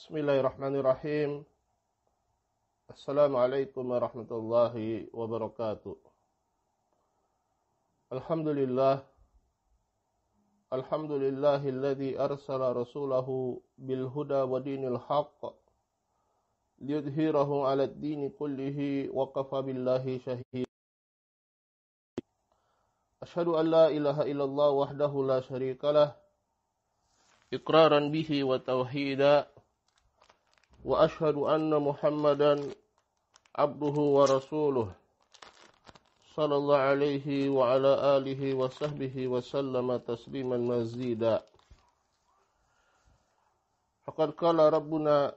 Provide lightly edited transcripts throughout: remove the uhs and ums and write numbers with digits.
Bismillahirrahmanirrahim. Assalamualaikum warahmatullahi wabarakatuh. Alhamdulillah. Alhamdulillahilladzi arsala rasulahu bil huda wa dinil haqq liyudhhirahu 'alad dini kullihi wa kafa billahi shahid. Asyhadu an la ilaha illallah wahdahu la syarikalah iqraran bihi wa tauhida. Wa ashhadu anna Muhammadan abduhu wa rasuluh sallallahu alaihi wa ala alihi wa sahbihi wa sallama tasliman mazida. Faqad qala rabbuna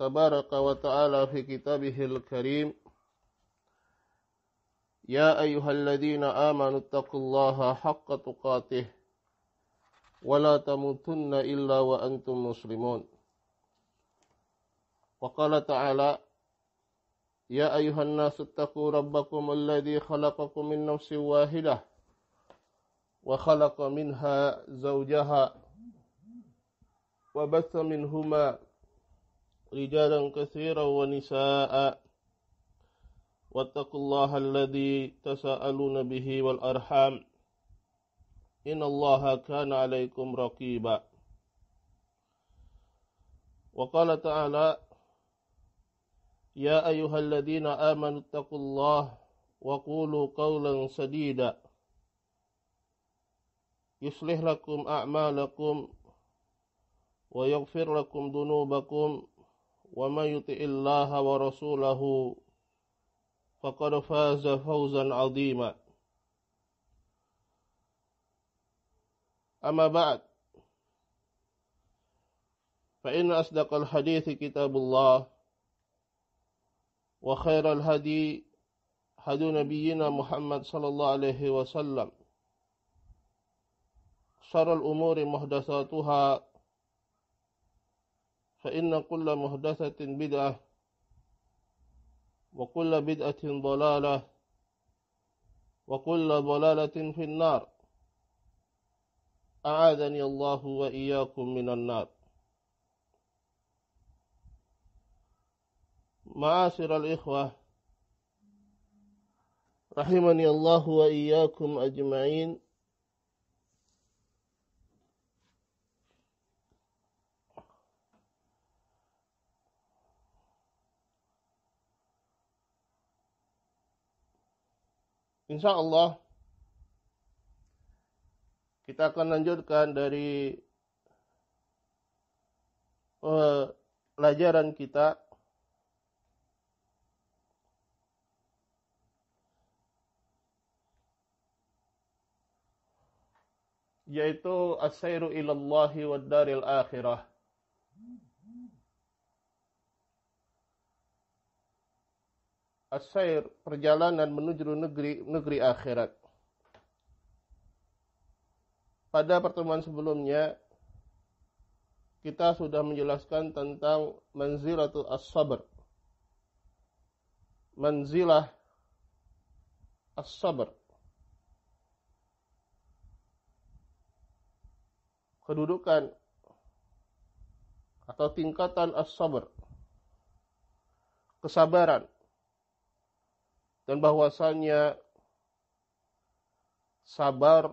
tabaraka wa ta'ala fi kitabihil karim, ya ayyuhalladzina amanu taqullaha haqqa tuqatih wa la tamutunna illa wa antum muslimun. Wa qala ta'ala, ya ayuhan nasu attaqu rabbakum alladhi khalaqakum min nafsin wahidah wa khalaqa minha zawjaha wa batha minhuma rijalan katsiran wa nisaa'a wattaqullaha alladhi tasaaluna bihi wal arham innallaha kana 'alaykum raqiba. Wa qala ta'ala, ya ayyuhalladzina amanu taqullaha wa qulu qawlan sadida yuslih lakum a'malakum wa yaghfir lakum dhunubakum wa may yuti'illaha wa rasulahu faqad faza fawzan 'azima. Amma ba'd, fa inna asdaqal hadithi kitabullah wa khairal hadi hadu nabiyyina Muhammad sallallahu alaihi wasallam, syarrul umuri muhdatsatuha fa inna kulla muhdatsatin bid'ah wa kulla bid'atin dhalalah wa kulla dhalalatin fin nar. A'adani Allahu wa iyyakum minan nar. Ma'asyiral ikhwah rahimani Allah wa iyyakum ajma'in. Insyaallah kita akan lanjutkan dari pelajaran kita yaitu as-sairu ilallahi wad daril akhirah. As-sair, perjalanan menuju negeri akhirat. Pada pertemuan sebelumnya kita sudah menjelaskan tentang manzilatul as-sabr. Manzilah as-sabr. Kedudukan atau tingkatan as-sabr, kesabaran, dan bahwasanya sabar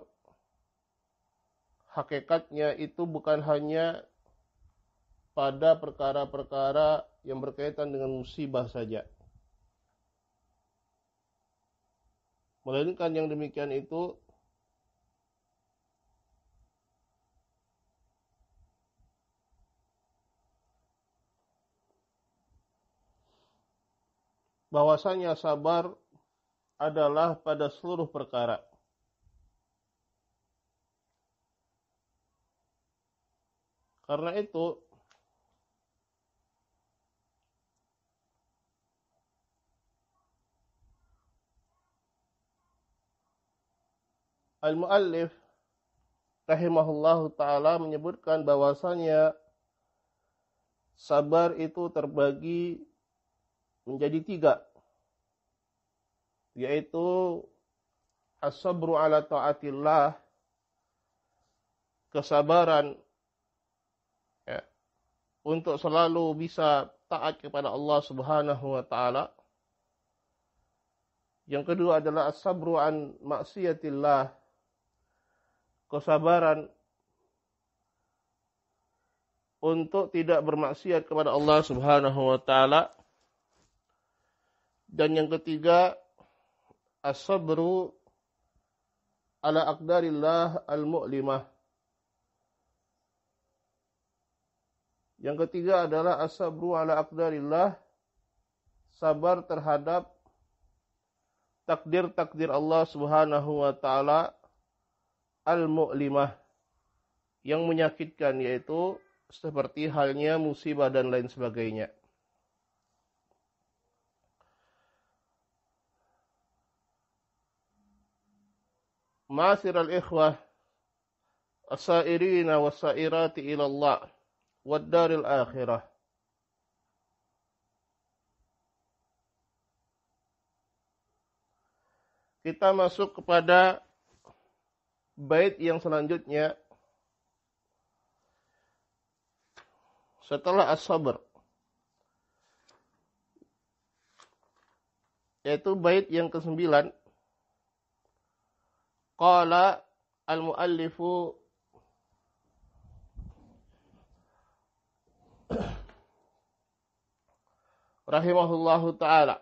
hakikatnya itu bukan hanya pada perkara-perkara yang berkaitan dengan musibah saja, melainkan yang demikian itu bahwasanya sabar adalah pada seluruh perkara. Karena itu al-muallif rahimahullahu ta'ala menyebutkan bahwasanya sabar itu terbagi menjadi 3, yaitu as-sabru ala ta'atillah, kesabaran untuk selalu bisa taat kepada Allah Subhanahu wa taala. Yang kedua adalah as-sabru an maksiatillah, kesabaran untuk tidak bermaksiat kepada Allah Subhanahu wa taala. Dan yang ketiga, as-sabru ala aqdarillah al-mu'limah. Yang ketiga adalah as-sabru ala aqdarillah, sabar terhadap takdir-takdir Allah Subhanahu wa taala al-mu'limah, yang menyakitkan, yaitu seperti halnya musibah dan lain sebagainya. Ma'asyiral ikhwah as-sairina was-sairati ila Allah wad daril akhirah. Kita masuk kepada bait yang selanjutnya setelah as-sabr, yaitu bait yang ke-9. Qala al-muallifu rahimahullahu ta'ala,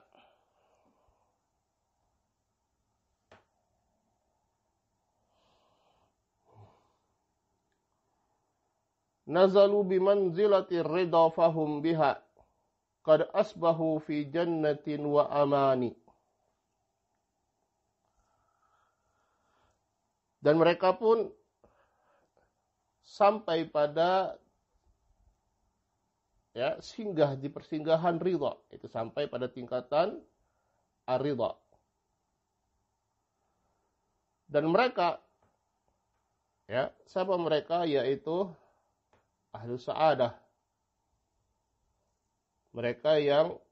nazalu bimanzilati ridha fahum biha qad asbahu fi jannatin wa amani. Dan mereka pun sampai pada singgah di persinggahan ridha, itu sampai pada tingkatan ar-ridha. Dan mereka, siapa mereka? Yaitu ahlu sa'adah, mereka yang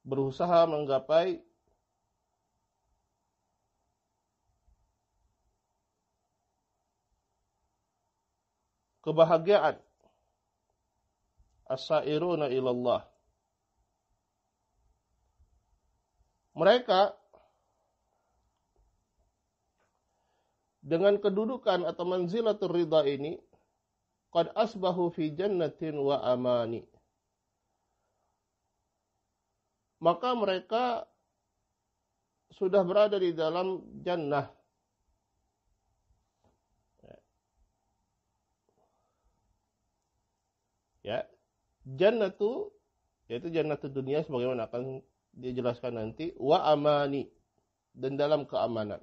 berusaha menggapai kebahagiaan, as-sairuna ilallah. Mereka dengan kedudukan atau manzilatul ridha ini, qad asbahu fi jannatin wa amani, maka mereka sudah berada di dalam jannah. Jannatu, yaitu jannatul dunia sebagaimana akan dijelaskan nanti, wa amani, dan dalam keamanan.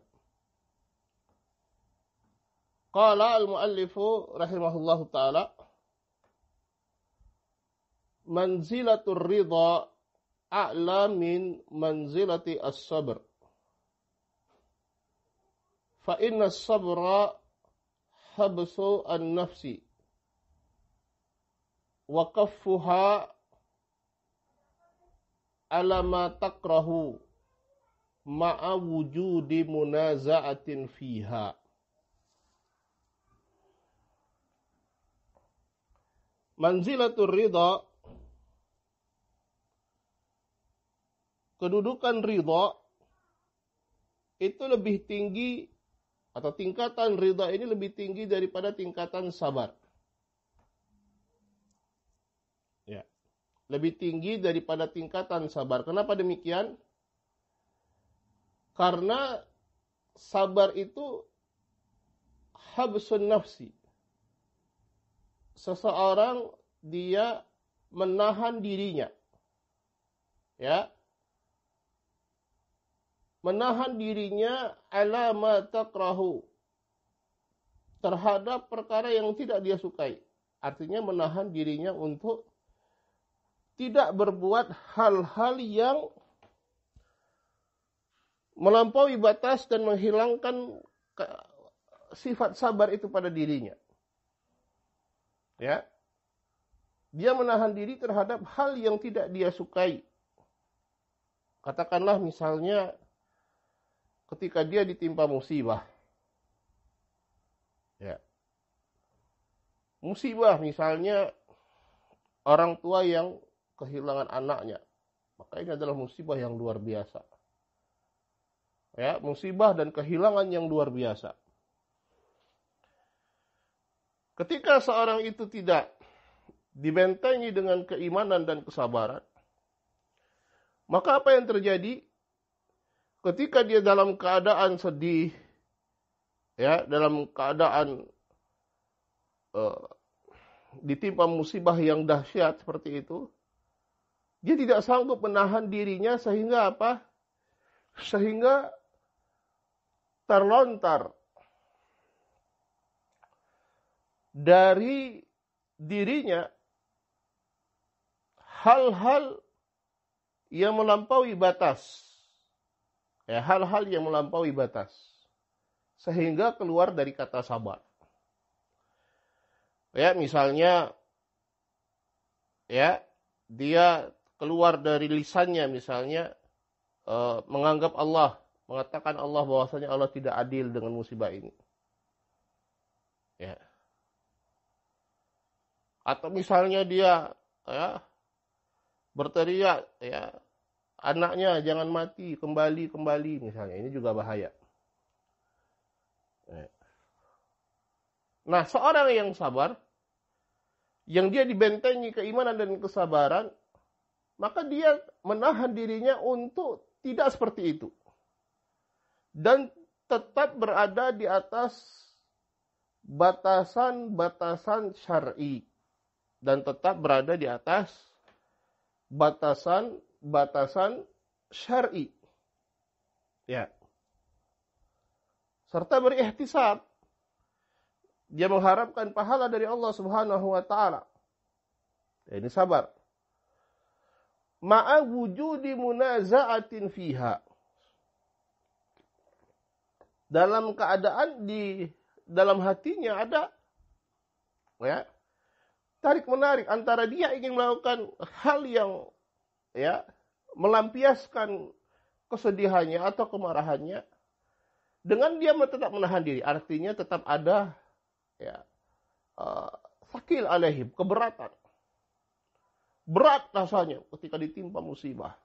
Qala al-muallifu rahimahullahu ta'ala, manzilatul ridha a'la min manzilati as-sabr. Fa inna as-sabra habsu an-nafsi wa kaffuha ala ma takrahu ma'a wujudi munaza'atin fiha. Manzilatul ridha, kedudukan ridha itu lebih tinggi, atau tingkatan ridha ini lebih tinggi daripada tingkatan sabar. Lebih tinggi daripada tingkatan sabar. Kenapa demikian? Karena sabar itu habsun nafsi. Seseorang dia menahan dirinya. Menahan dirinya ala ma takrahu, terhadap perkara yang tidak dia sukai. Artinya menahan dirinya untuk tidak berbuat hal-hal yang melampaui batas dan menghilangkan sifat sabar itu pada dirinya. Dia menahan diri terhadap hal yang tidak dia sukai. Katakanlah misalnya ketika dia ditimpa musibah. Musibah misalnya orang tua yang kehilangan anaknya, maka ini adalah musibah yang luar biasa. Ya, musibah dan kehilangan yang luar biasa. Ketika seorang itu tidak dibentengi dengan keimanan dan kesabaran, maka apa yang terjadi? Ketika dia dalam keadaan sedih, ya, dalam keadaan ditimpa musibah yang dahsyat seperti itu, dia tidak sanggup menahan dirinya sehingga apa? Sehingga terlontar dari dirinya hal-hal yang melampaui batas. Ya, hal-hal yang melampaui batas. Sehingga keluar dari kata sabar. Ya, misalnya ya, dia keluar dari lisannya misalnya menganggap Allah, mengatakan Allah bahwasanya Allah tidak adil dengan musibah ini. Ya. Atau misalnya dia ya, berteriak ya, anaknya jangan mati, kembali misalnya. Ini juga bahaya. Ya. Nah, seorang yang sabar, yang dia dibentengi keimanan dan kesabaran, maka dia menahan dirinya untuk tidak seperti itu. Dan tetap berada di atas batasan-batasan syar'i. Dan tetap berada di atas batasan-batasan syar'i. Ya. Serta berihtisab. Dia mengharapkan pahala dari Allah Subhanahu wa taala. Ini sabar. Ma'a wujudi munaza'atin fiha. Dalam keadaan di dalam hatinya ada ya, tarik menarik antara dia ingin melakukan hal yang ya, melampiaskan kesedihannya atau kemarahannya dengan dia tetap menahan diri. Artinya tetap ada ya, sakil alaihim, keberatan. Berat rasanya ketika ditimpa musibah.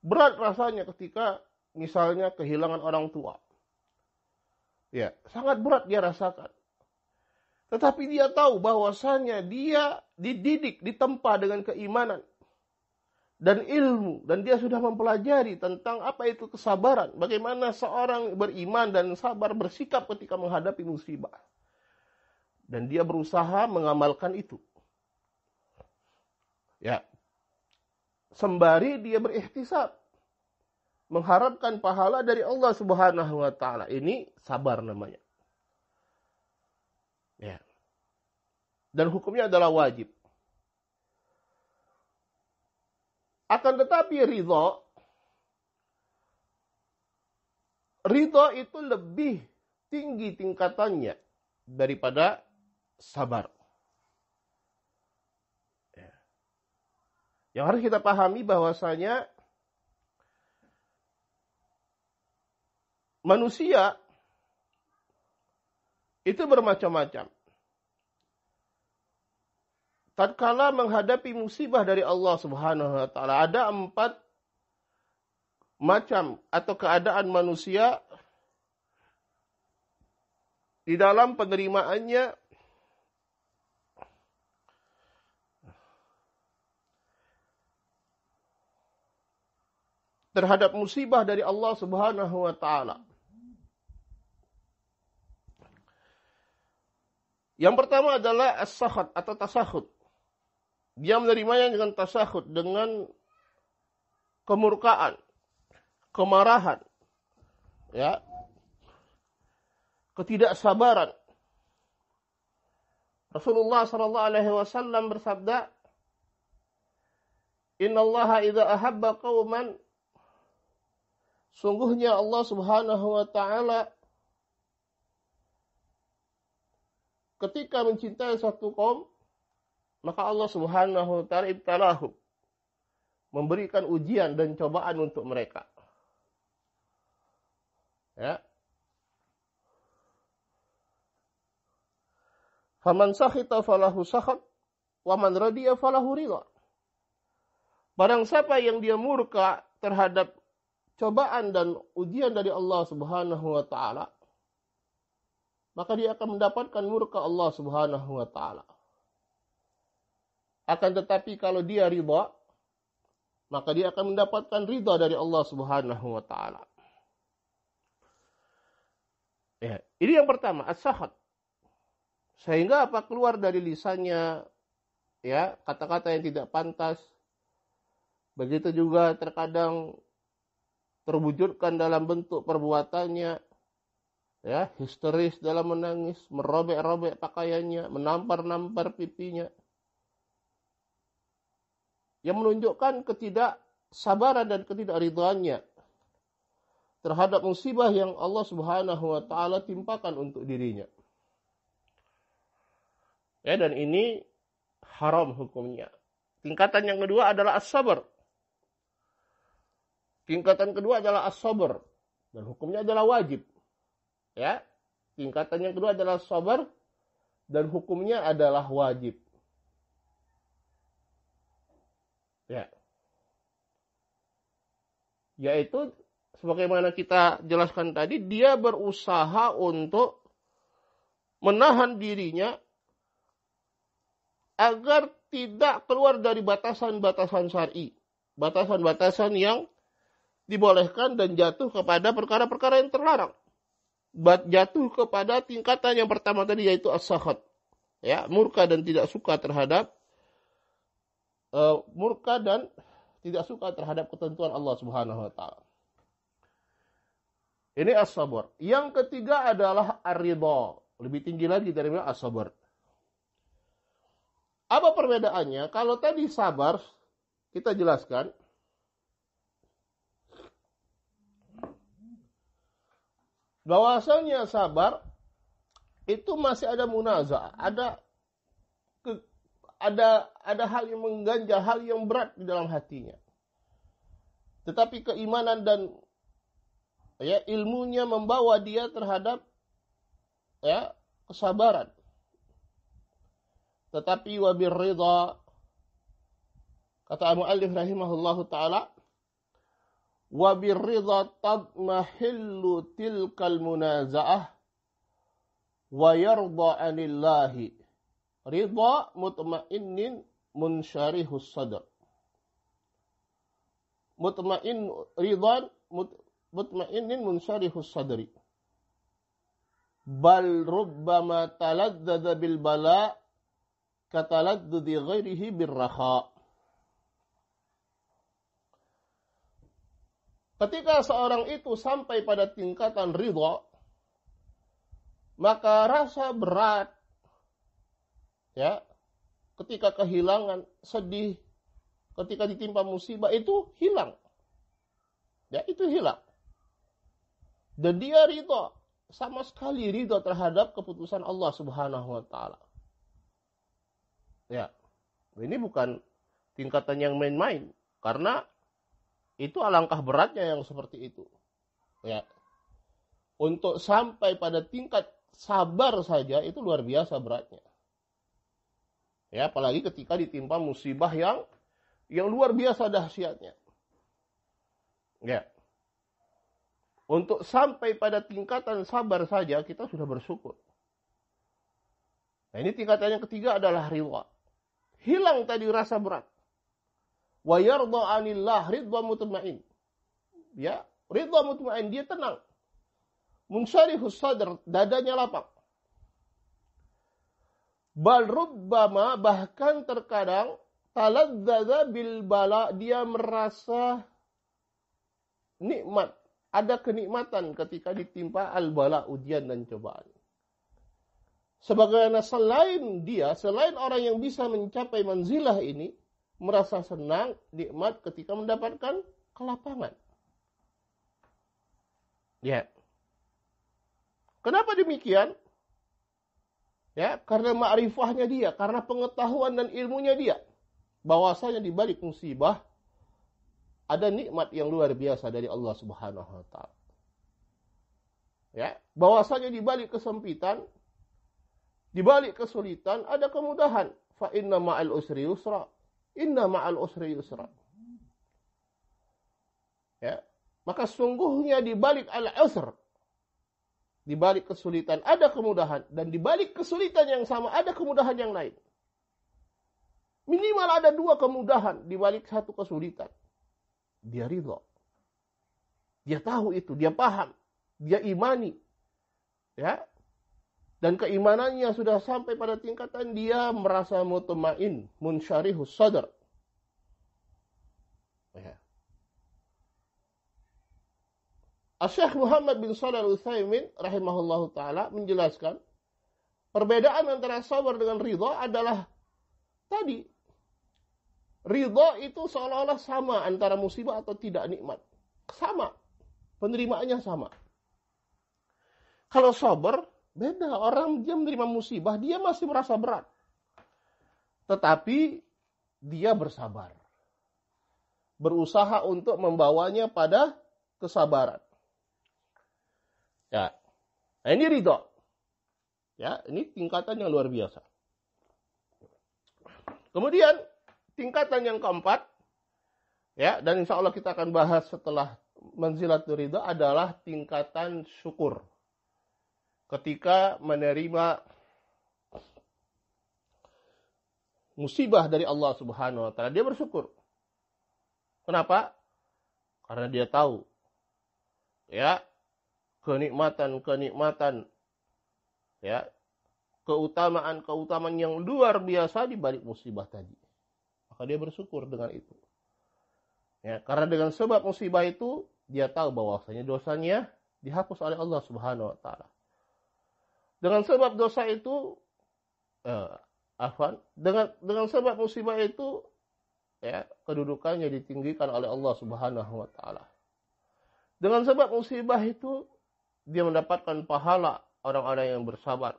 Berat rasanya ketika misalnya kehilangan orang tua. Ya, sangat berat dia rasakan. Tetapi dia tahu bahwasanya dia dididik, ditempa dengan keimanan dan ilmu. Dan dia sudah mempelajari tentang apa itu kesabaran. Bagaimana seorang beriman dan sabar bersikap ketika menghadapi musibah. Dan dia berusaha mengamalkan itu. Ya. Sembari dia berihtisab. Mengharapkan pahala dari Allah Subhanahu wa taala. Ini sabar namanya. Ya. Dan hukumnya adalah wajib. Akan tetapi ridho itu lebih tinggi tingkatannya daripada sabar. Ya. Yang harus kita pahami bahwasanya manusia itu bermacam-macam. Tatkala menghadapi musibah dari Allah Subhanahu wa taala, ada 4 macam atau keadaan manusia di dalam penerimaannya terhadap musibah dari Allah Subhanahu wa taala. Yang pertama adalah as-sakhat atau tasakhut. Dia menerimanya dengan tasakhut, dengan kemurkaan, kemarahan, ya, ketidaksabaran. Rasulullah sallallahu alaihi wasallam bersabda, "Innallaha idza ahabba qauman", sungguhnya Allah Subhanahu wa taala ketika mencintai satu kaum, maka Allah Subhanahu wa taala ibtalahum, memberikan ujian dan cobaan untuk mereka. Ya. Faman sakhita falahu sakhat, wa man radiya falahu ridha. Barang siapa yang dia murka terhadap cobaan dan ujian dari Allah Subhanahu wa taala, maka dia akan mendapatkan murka Allah Subhanahu wa taala. Akan tetapi kalau dia ridha, maka dia akan mendapatkan ridha dari Allah Subhanahu wa taala. Ya, ini yang pertama, as-sakhat. Sehingga apa keluar dari lisannya ya kata-kata yang tidak pantas. Begitu juga terkadang terwujudkan dalam bentuk perbuatannya ya, histeris dalam menangis, merobek-robek pakaiannya, menampar-nampar pipinya. Yang menunjukkan ketidaksabaran dan ketidakridhaannya terhadap musibah yang Allah Subhanahu wa taala timpakan untuk dirinya. Ya, dan ini haram hukumnya. Tingkatan yang kedua adalah as-sabr. Tingkatan kedua adalah as-sabr dan hukumnya adalah wajib. Ya. Tingkatan yang kedua adalah sabar dan hukumnya adalah wajib. Ya. Yaitu sebagaimana kita jelaskan tadi, dia berusaha untuk menahan dirinya agar tidak keluar dari batasan-batasan syar'i, batasan-batasan yang dibolehkan dan jatuh kepada perkara-perkara yang terlarang. Jatuh kepada tingkatan yang pertama tadi yaitu as-sakhat. Ya, murka dan tidak suka terhadap ketentuan Allah Subhanahu wa taala. Ini as-sabr. Yang ketiga adalah ar-ridha. Lebih tinggi lagi dari as-sabr. Apa perbedaannya? Kalau tadi sabar, kita jelaskan. Bahwasanya sabar itu masih ada munaza'ah, ada hal yang mengganjal, hal yang berat di dalam hatinya. Tetapi keimanan dan ya ilmunya membawa dia terhadap ya kesabaran. Tetapi wabir ridha, kata al-muallif rahimahullahu taala, wabir ridha tadmahillu tilkal munaza'ah wa yarda 'anillahi ridha mutmainnin munsyarihus sadr. Mutmainnin munsyarihus sadri. Bal rubbama taladdada bil bala kataladdudi ghairihi birraha. Ketika seorang itu sampai pada tingkatan ridha, maka rasa berat ya, ketika kehilangan, sedih, ketika ditimpa musibah itu hilang. Ya, itu hilang. Dan dia ridha, sama sekali ridha terhadap keputusan Allah Subhanahu wa taala. Ya. Ini bukan tingkatan yang main-main, karena itu alangkah beratnya yang seperti itu. Ya. Untuk sampai pada tingkat sabar saja itu luar biasa beratnya. Ya, apalagi ketika ditimpa musibah yang luar biasa dahsyatnya. Ya. Untuk sampai pada tingkatan sabar saja kita sudah bersyukur. Nah, ini tingkatan yang ketiga adalah ridha. Hilang tadi rasa berat. Wa yarda 'anillah, ridha mutmain. Ya, ridha mutmain, dia tenang. Munsyarihus sadr, dadanya lapang. Bal rubbama, bahkan terkadang taladzadza bil bala, dia merasa nikmat, ada kenikmatan ketika ditimpa al-bala, ujian dan cobaan. Sebagaimana selain orang yang bisa mencapai manzilah ini, merasa senang, nikmat ketika mendapatkan kelapangan. Ya. Kenapa demikian? Ya, karena ma'rifahnya dia, karena pengetahuan dan ilmunya dia. Bahwasanya di balik musibah ada nikmat yang luar biasa dari Allah Subhanahu wa taala. Ya, bahwasanya di balik kesempitan Di balik kesulitan ada kemudahan. Fa inna ma'al usri yusra. Inna ma'al usri yusra. Ya. Maka sungguhnya di balik al-usr, di balik kesulitan ada kemudahan, dan di balik kesulitan yang sama ada kemudahan yang lain. Minimal ada 2 kemudahan di balik satu kesulitan. Dia ridha. Dia tahu itu, dia paham, dia imani. Ya. Dan keimanannya sudah sampai pada tingkatan dia merasa mutmain, munsyarihus sadar. Ya. Syekh Muhammad bin Shalih Al-Utsaimin rahimahullahu taala menjelaskan perbedaan antara sabar dengan ridha adalah tadi. Ridha itu seolah-olah sama antara musibah atau tidak nikmat. Sama. Penerimaannya sama. Kalau sabar, beda. Orang dia menerima musibah, dia masih merasa berat. Tetapi dia bersabar. Berusaha untuk membawanya pada kesabaran. Ya. Nah, ini ridha. Ya, ini tingkatan yang luar biasa. Kemudian tingkatan yang keempat, ya, dan insya Allah kita akan bahas setelah manzilatul ridha adalah tingkatan syukur. Ketika menerima musibah dari Allah Subhanahu wa taala, dia bersyukur. Kenapa? Karena dia tahu, ya, kenikmatan, ya, keutamaan yang luar biasa di balik musibah tadi. Maka dia bersyukur dengan itu. Ya, karena dengan sebab musibah itu dia tahu bahwasanya dosanya dihapus oleh Allah Subhanahu wa taala. Dengan sebab dosa itu dengan sebab musibah itu, ya, kedudukannya ditinggikan oleh Allah Subhanahu wa taala. Dengan sebab musibah itu dia mendapatkan pahala orang-orang yang bersabar,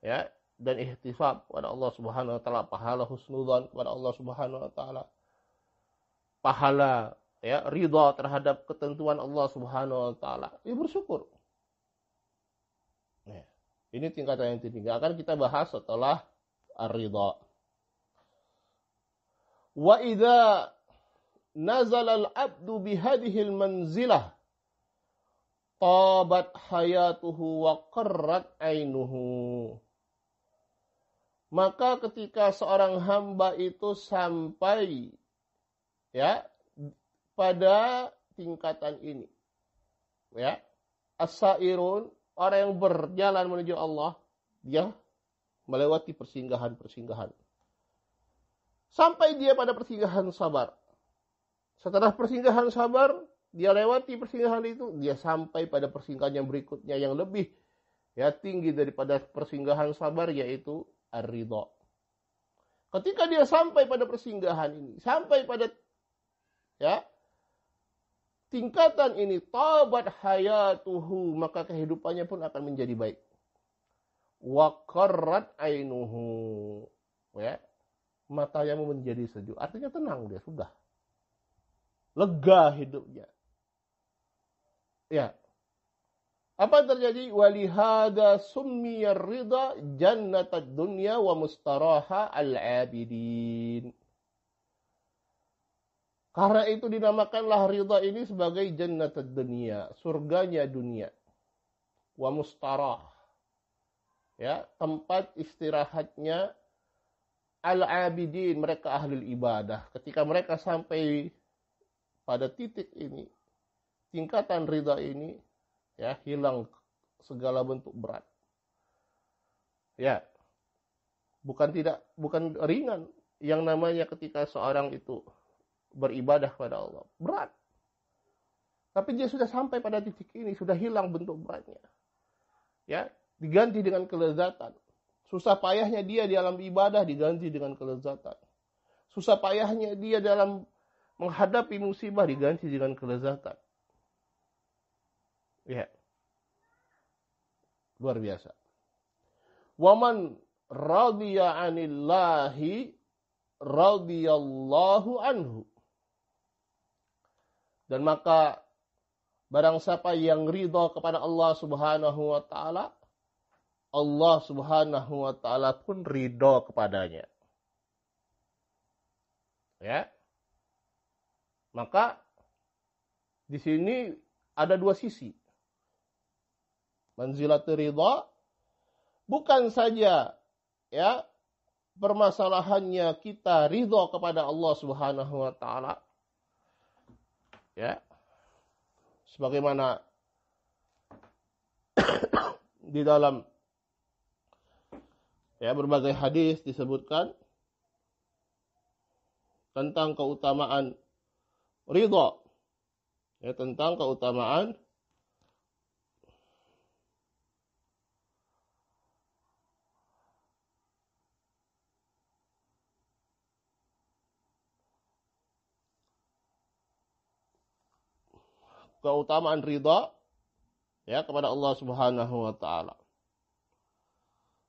ya, dan ihtisab kepada Allah Subhanahu wa taala, pahala husnudzan kepada Allah Subhanahu wa taala. Pahala, ya, ridha terhadap ketentuan Allah Subhanahu wa taala. Dia bersyukur. Nah, ini tingkatan yang tinggi. Akan kita bahas setelah ar-ridha. Wa idza nazala al-'abdu bihadhihi al-manzilah tabat hayatuhu wa qarrat ainuhu. Maka ketika seorang hamba itu sampai, ya, pada tingkatan ini, ya, as-sairun, orang yang berjalan menuju Allah, dia melewati persinggahan-persinggahan. Sampai dia pada persinggahan sabar. Setelah persinggahan sabar, dia lewati persinggahan itu, dia sampai pada persinggahan yang berikutnya yang lebih, ya, tinggi daripada persinggahan sabar, yaitu ar-ridha. Ketika dia sampai pada persinggahan ini, sampai pada, ya, tingkatan ini, tabat hayatuhu, maka kehidupannya pun akan menjadi baik. Wa qarrat ainuhu, ya, matanya menjadi sejuk. Artinya tenang, dia sudah lega hidupnya. Ya. Apa yang terjadi? Walihada summiyar ridha jannatad dunya wa mustaraha al-abidin. Karena itu dinamakanlah ridha ini sebagai jannatad dunya, surganya dunia. Wa mustarah, ya, tempat istirahatnya al-abidin, mereka ahli ibadah. Ketika mereka sampai pada titik ini, tingkatan ridha ini, ya, hilang segala bentuk berat. Ya. Bukan ringan yang namanya ketika seorang itu beribadah kepada Allah. Berat. Tapi dia sudah sampai pada titik ini, sudah hilang bentuk beratnya. Ya, diganti dengan kelezatan. Susah payahnya dia dalam ibadah diganti dengan kelezatan. Susah payahnya dia dalam menghadapi musibah diganti dengan kelezatan. Ya. Luar biasa. Waman radiya 'anillahi radiyallahu anhu. Dan maka barang siapa yang ridha kepada Allah Subhanahu wa taala, Allah Subhanahu wa taala pun ridho kepadanya. Ya. Maka di sini ada dua sisi. Manzilatul ridha bukan saja ya permasalahannya kita ridho kepada Allah Subhanahu wa taala. Ya. Sebagaimana di dalam ya berbagai hadis disebutkan tentang keutamaan ridha. Ya, tentang keutamaan ridha ya kepada Allah Subhanahu wa taala.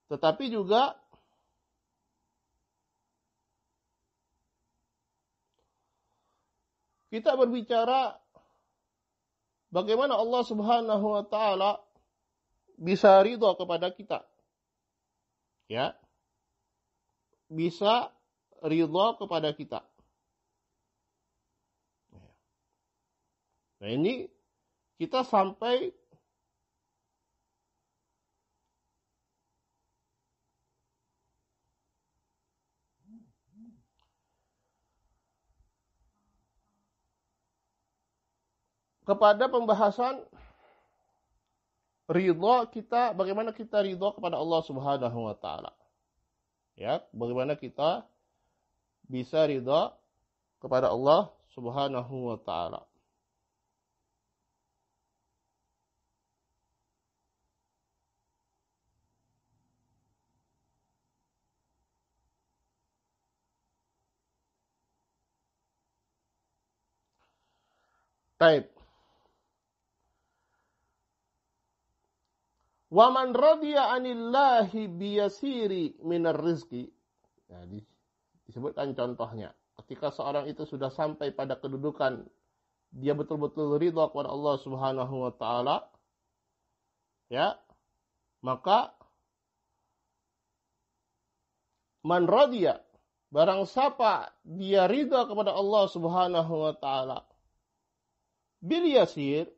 Tetapi juga kita berbicara bagaimana Allah Subhanahu wa taala bisa ridha kepada kita. Ya. Bisa ridha kepada kita. Nah, ini kita sampai kepada pembahasan ridha kita, bagaimana kita ridha kepada Allah Subhanahu wa taala. Ya, bagaimana kita bisa ridha kepada Allah Subhanahu wa taala. Baik. Wa man radiya anillahi biyasiri minar rizqi. Nah, disebutkan contohnya. Ketika seorang itu sudah sampai pada kedudukan dia betul-betul ridha kepada Allah Subhanahu wa taala, ya, maka man radiya, barang siapa dia ridha kepada Allah Subhanahu wa taala bil yasir,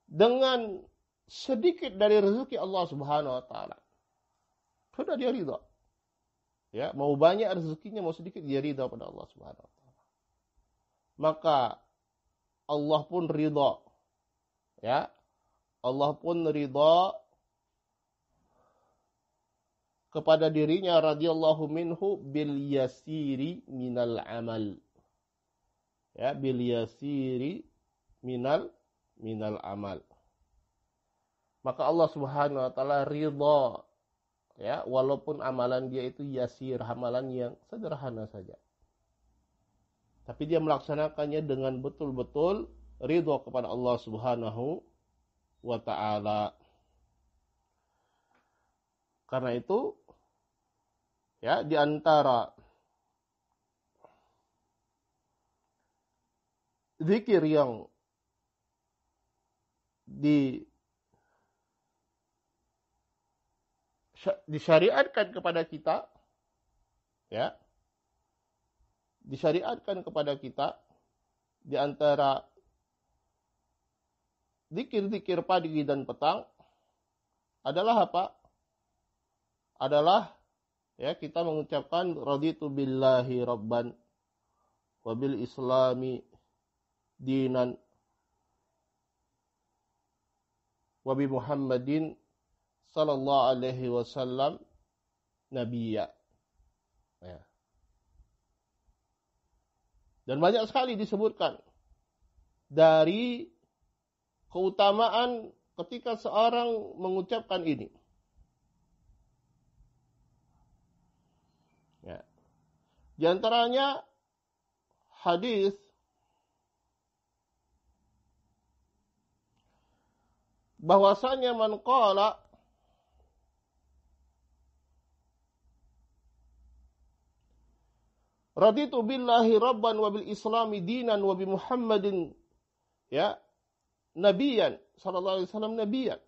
dengan sedikit dari rezeki Allah Subhanahu wa taala, sudah dia ridha. Ya, mau banyak rezekinya, mau sedikit dia ridha pada Allah Subhanahu wa taala. Maka Allah pun ridha. Ya. Allah pun ridha kepada dirinya radhiyallahu minhu bil yasiri minal amal. Ya, bil yasiri minal amal. Maka Allah Subhanahu wa taala ridha, ya, walaupun amalan dia itu yasir, amalan yang sederhana saja. Tapi dia melaksanakannya dengan betul-betul ridha kepada Allah Subhanahu wa taala. Karena itu, ya, di antara zikir yang disyariatkan kepada kita, ya, disyariatkan kepada kita di antara zikir-zikir pagi dan petang adalah apa? Adalah, ya, kita mengucapkan raditu billahi rabban wa bil islami dinan wa bi Muhammadin sallallahu alaihi wasallam nabiyya. Ya. Dan banyak sekali disebutkan dari keutamaan ketika seorang mengucapkan ini. Ya. Di antaranya hadis bahwasanya man qala Raditu billahi rabban wa bil islami dinan wa bi Muhammadin ya nabiyan sallallahu alaihi wasallam nabiyan.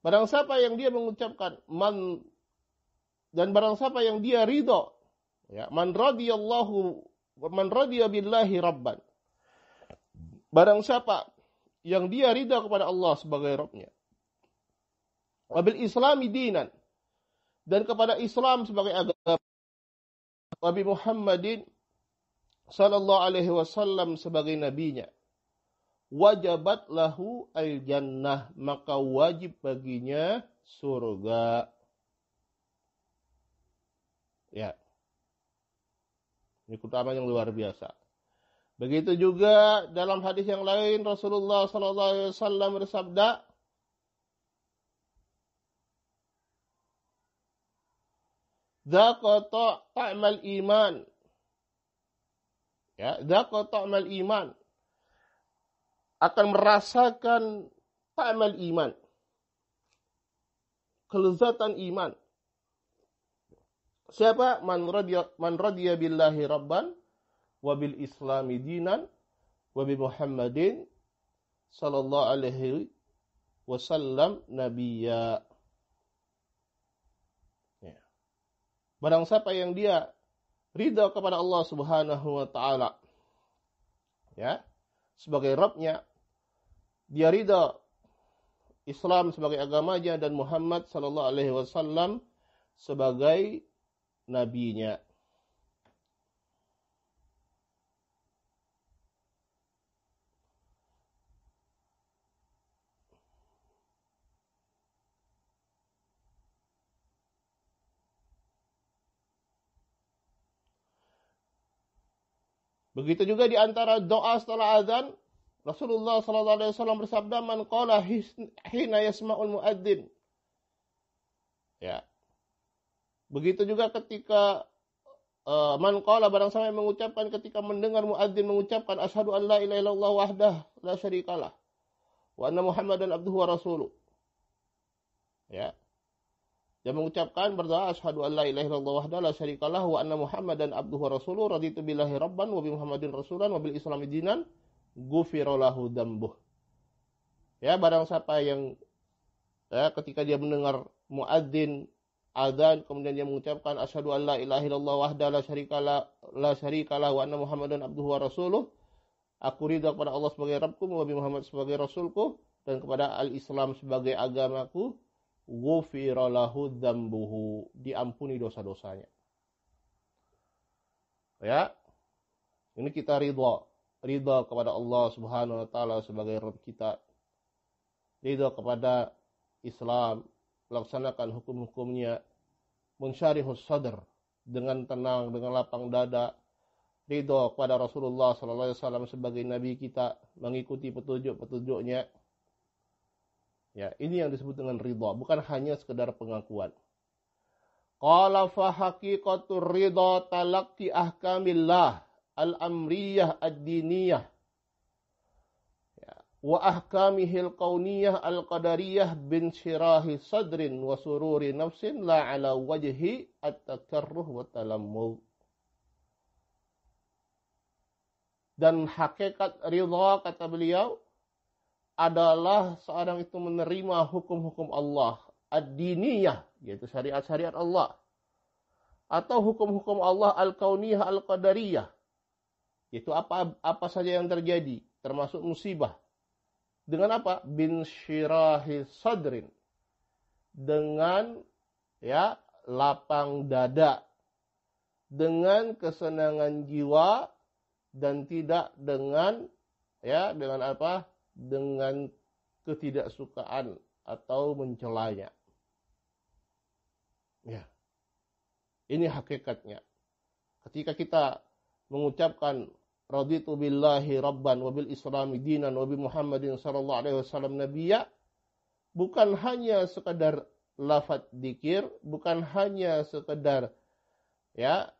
Barang siapa yang dia mengucapkan dan barang siapa yang dia ridha ya man radiya billahi rabban. Barang siapa yang dia ridha kepada Allah sebagai Rabbnya. Wabil islami dinan. Dan kepada Islam sebagai agama. Wabi Muhammadin sallallahu alaihi wasallam sebagai nabinya. Wajabat lahu al-jannah. Maka wajib baginya surga. Ya. Ini keutamaan yang luar biasa. Begitu juga dalam hadis yang lain Rasulullah sallallahu alaihi wasallam bersabda, "Dzaqa ta'mal iman." Ya, dzaqa ta'mal iman. Akan merasakan ta'mal iman. Kelezatan iman. Siapa? Man radiya billahi rabban wabil islami dinan wabi Muhammadin sallallahu alaihi wasallam nabiyya. Ya. Barang siapa yang dia ridha kepada Allah Subhanahu wa taala ya sebagai Rabbnya, dia ridha Islam sebagai agamanya dan Muhammad sallallahu alaihi wasallam sebagai nabinya. Begitu juga di antara doa setelah azan, Rasulullah sallallahu alaihi wasallam bersabda, "Man qala hina yasma'ul muadzin." Ya. Begitu juga ketika man qala barang siapa yang mengucapkan ketika mendengar muadzin mengucapkan asyhadu an la ilaha illallah wahdah la syarikalah wa anna Muhammadan abduhu wa rasuluh. Ya. Dia mengucapkan berdoa asyhadu an la ilaha illallah wahdahu la syarikalah wa anna Muhammadan abduhu wa rasuluh raditu billahi rabban wa bi Muhammadin rasulan wa bil islami dinan ghufira lahu dzambuh. Ya, barang siapa yang ketika dia mendengar muadzin adzan kemudian dia mengucapkan asyhadu an la ilaha illallah wahdahu la syarikalah wa anna Muhammadan abduhu wa rasuluh, aku ridha kepada Allah sebagai Rabbku wa bi Muhammad sebagai rasulku dan kepada al-Islam sebagai agamaku, ghufira lahu dzambuhu, diampuni dosa-dosanya. Ya. Ini kita ridha kepada Allah Subhanahu wa taala sebagai Rabb kita. Ridha kepada Islam, laksanakan hukum-hukumnya, munsyarihus sadr, dengan tenang, dengan lapang dada. Ridha kepada Rasulullah sallallahu alaihi wasallam sebagai nabi kita, mengikuti petunjuk-petunjuknya. Ya, ini yang disebut dengan ridha, bukan hanya sekedar pengakuan. Qala fa haqiqatur ridha talaqqi ahkamillah al-amriyah ad-diniyah ya, wa ahkamihil kauniyah al-qadariyah bin syirahi sadrin wa sururi nafsin la ala wajhi at-takarruh wa talammud. Dan hakikat ridha, kata beliau, adalah seorang itu menerima hukum-hukum Allah ad-diniyah, yaitu syariat-syariat Allah, atau hukum-hukum Allah al-kauniyah al-qadariyah, yaitu apa saja yang terjadi termasuk musibah, dengan apa? Bin syirahi sadrin, dengan ya lapang dada, dengan kesenangan jiwa, dan tidak dengan apa? Dengan ketidaksukaan atau mencelanya. Ya. Ini hakikatnya. Ketika kita mengucapkan raditu billahi rabban wa bil islami dinan wa bi Muhammadin sallallahu alaihi wasallam nabiyya, bukan hanya sekedar lafaz dzikir, bukan hanya sekedar ya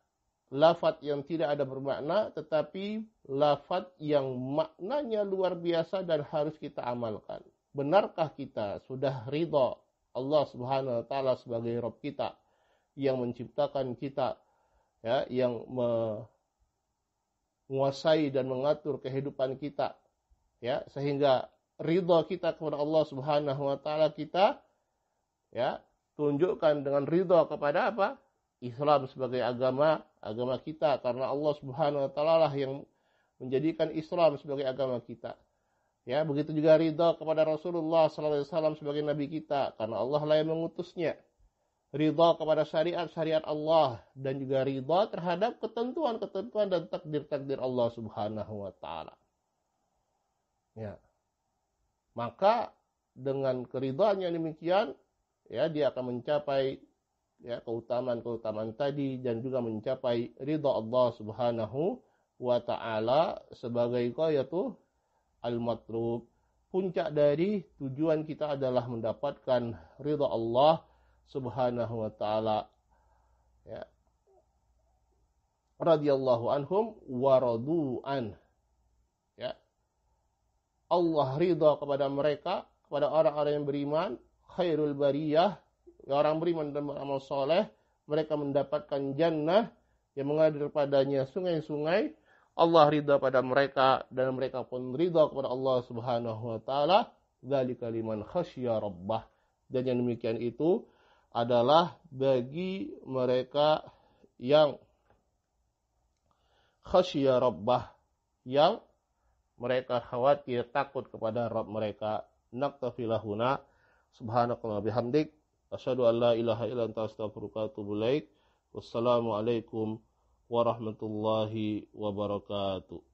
lafaz yang tidak ada bermakna, tetapi lafaz yang maknanya luar biasa dan harus kita amalkan. Benarkah kita sudah ridha Allah Subhanahu wa taala sebagai Rabb kita yang menciptakan kita ya, yang menguasai dan mengatur kehidupan kita, ya, sehingga ridha kita kepada Allah Subhanahu wa taala kita, ya, tunjukkan dengan ridha kepada apa? Islam sebagai agama kita, karena Allah Subhanahu wa taala lah yang menjadikan Islam sebagai agama kita. Ya, begitu juga ridha kepada Rasulullah sallallahu alaihi wasallam sebagai nabi kita, karena Allah lah yang mengutusnya. Ridha kepada syariat-syariat Allah, dan juga ridha terhadap ketentuan-ketentuan dan takdir-takdir Allah Subhanahu wa taala. Ya. Maka dengan keridhaan yang demikian, ya, dia akan mencapai, ya, keutamaan-keutamaan tadi, dan juga mencapai ridha Allah Subhanahu wa taala sebagai ghayatu al-matlub. Puncak dari tujuan kita adalah mendapatkan ridha Allah Subhanahu wa taala, ya, radhiyallahu anhum wa radu'an, ya, Allah ridha kepada mereka, kepada orang-orang yang beriman, khairul bariyah, orang beriman dan beramal soleh, mereka mendapatkan jannah yang mengalir padanya sungai-sungai. Allah ridha pada mereka, dan mereka pun ridha kepada Allah Subhanahu wa taala. Dzalika liman khasyya rabbah. Dan yang demikian itu adalah bagi mereka yang khasyya rabbah, yang mereka khawatir, takut kepada Rabb mereka. Naktafi lahuna. Subhanakallah bihamdik. Asyhadu an la ilaha illa anta astaghfiruka wa atubu ilaik. Wassalamualaikum warahmatullahi wabarakatuh.